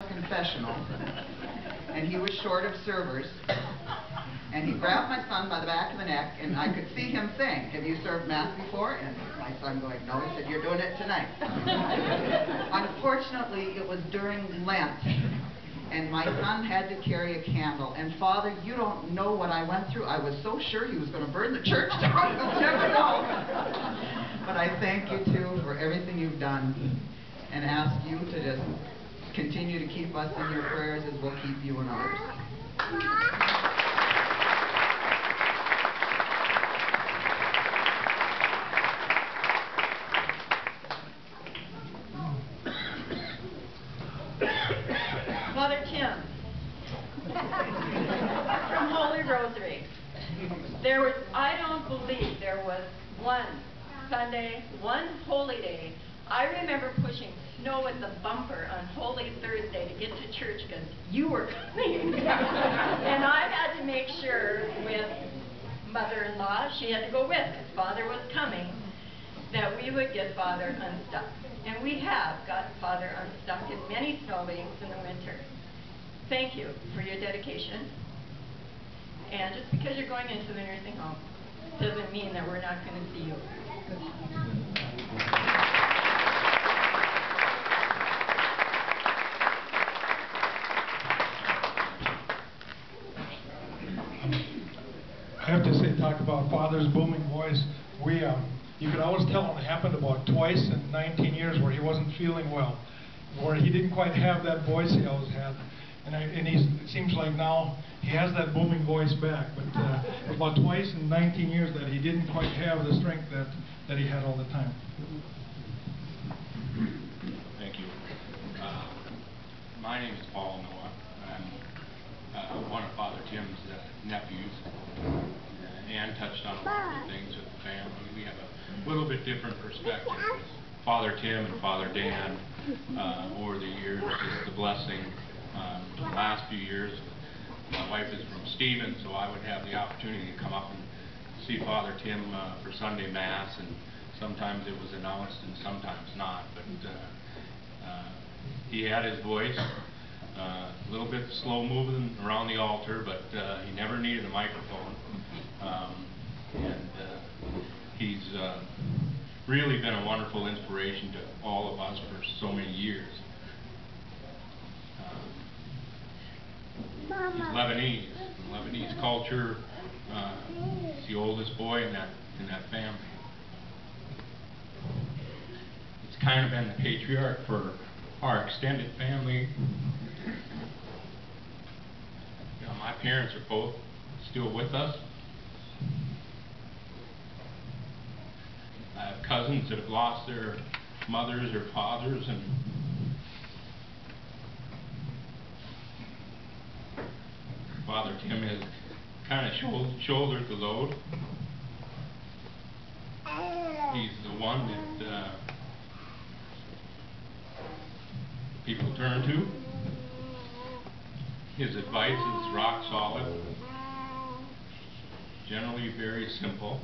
confessional, and he was short of servers, and he grabbed my son by the back of the neck, and I could see him saying, "Have you served Mass before?" And my son going, "No." He said, "You're doing it tonight." Unfortunately, it was during Lent, and my son had to carry a candle, and Father, you don't know what I went through. I was so sure he was going to burn the church down. You'll never know. But I thank you, too, for everything you've done, and ask you to just continue to keep us in your prayers as we'll keep you in ours. Mother Tim, from Holy Rosary. I don't believe there was one Sunday, one holy day. I remember pushing snow at the bumper on Holy Thursday to get to church because you were coming. And I had to make sure with mother-in-law, she had to go with because Father was coming, that we would get Father unstuck. And we have got Father unstuck in many snow banks in the winter. Thank you for your dedication. And just because you're going into the nursing home doesn't mean that we're not going to see you. I have to say, talk about Father's booming voice. You could always tell it happened about twice in 19 years where he wasn't feeling well, where he didn't quite have that voice he always had. And it seems like now he has that booming voice back, but it was about twice in 19 years that he didn't quite have the strength that he had all the time. Thank you. My name is Paul Noah. I'm one of Father Tim's nephews. Ann touched on a lot of the things with the family. We have a little bit different perspective with Father Tim and Father Dan over the years. Just the blessing. The last few years, my wife is from Stevens, so I would have the opportunity to come up and see Father Tim for Sunday Mass, and sometimes it was announced and sometimes not. But he had his voice. A little bit slow moving around the altar, but he never needed a microphone. He's really been a wonderful inspiration to all of us for so many years. He's Lebanese. In Lebanese culture, he's the oldest boy in that family. It's kind of been the patriarch for our extended family. My parents are both still with us. I have cousins that have lost their mothers or fathers, and Father Tim has kind of shouldered the load. He's the one that people turn to. His advice is rock solid, generally very simple,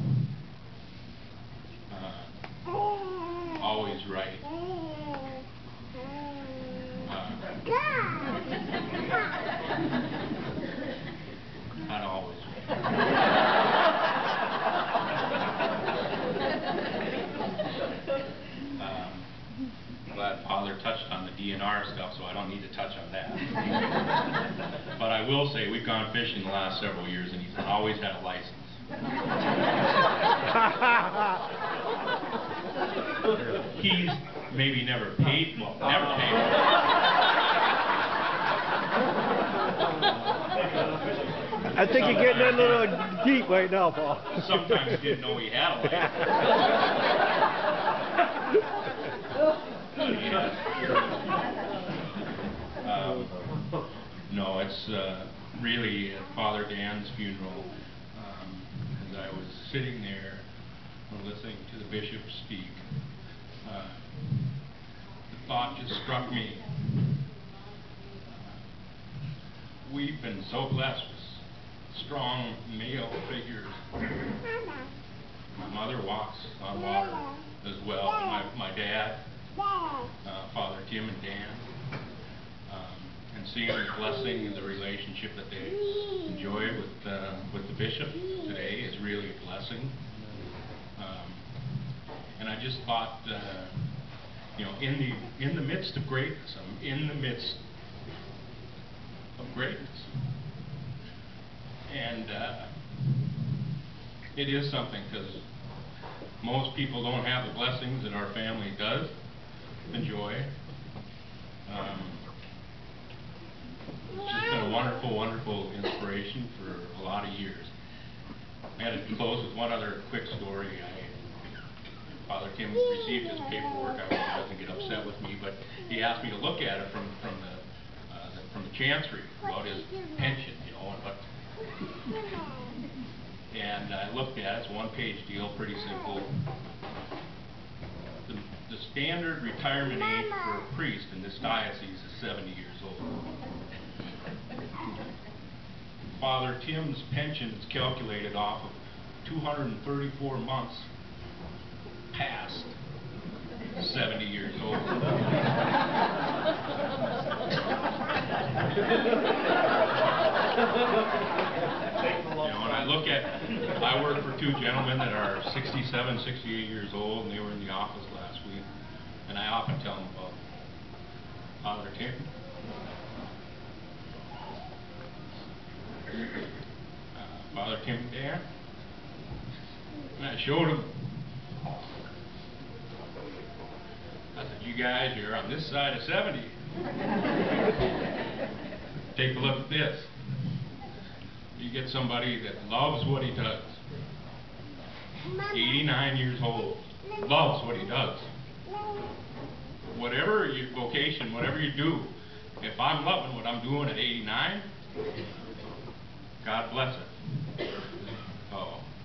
always right. Not always right. Glad Father touched on the DNR stuff, so I don't need to touch on that. But I will say we've gone fishing the last several years, and he's always had a license. He's maybe never paid, well, never paid. I think you're getting a little deep right now, Paul. Sometimes didn't know he had a license. No, it's really at Father Dan's funeral. As I was sitting there listening to the bishop speak, the thought just struck me. We've been so blessed with strong male figures. My mother walks on water as well. My dad, Father Tim and Dan. seeing the blessing and the relationship that they enjoy with the bishop today is really a blessing. And I just thought, you know, in the midst of greatness, I'm in the midst of greatness, and it is something, because most people don't have the blessings that our family does enjoy. It's just been a wonderful, wonderful inspiration for a lot of years. I had to close with one other quick story. Father Tim received his paperwork. I hope he doesn't get upset with me, but he asked me to look at it from the chancery about his pension, you know, and I looked at it. It's a one-page deal, pretty simple. The standard retirement age for a priest in this diocese is 70 years old. Father Tim's pension is calculated off of 234 months past 70 years old. I work for two gentlemen that are 67, 68 years old, and they were in the office last week, and I often tell them about Father Tim. Father Tim and Dan, and I showed him. I said, you guys, you're on this side of 70. Take a look at this. You get somebody that loves what he does. 89 years old. Loves what he does. Whatever your vocation, whatever you do, if I'm loving what I'm doing at 89, God bless it.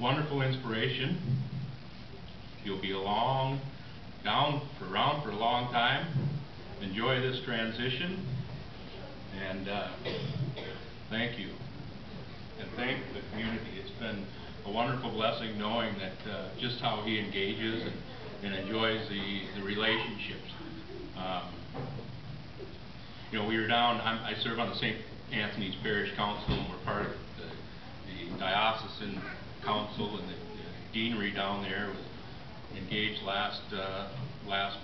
Wonderful inspiration. You'll be around for a long time. Enjoy this transition. And thank you. And thank the community. It's been a wonderful blessing knowing that just how he engages and enjoys the relationships. You know, we were down, I serve on the St. Anthony's Parish Council, and we're part of the diocesan council, and the deanery down there was engaged last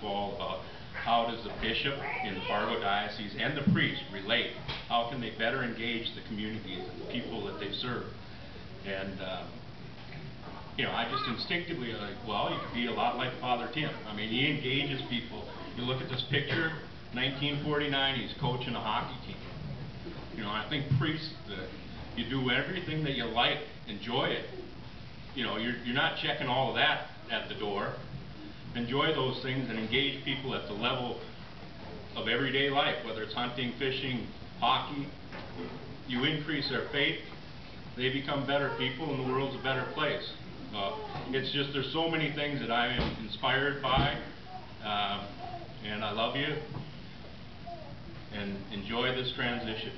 fall about how does the bishop in the Fargo Diocese and the priest relate? How can they better engage the communities and the people that they serve? And you know, I just instinctively like, well, you could be a lot like Father Tim. I mean, he engages people. You look at this picture, 1949, he's coaching a hockey team. You know, I think priests, you do everything that you like, enjoy it. You know, you're not checking all of that at the door. Enjoy those things and engage people at the level of everyday life, whether it's hunting, fishing, hockey. You increase their faith, they become better people, and the world's a better place. It's just, there's so many things that I am inspired by, and I love you, and enjoy this transition.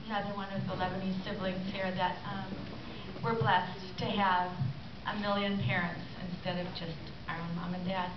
Another one of the Lebanese siblings here that we're blessed to have 1 million parents instead of just our own mom and dad.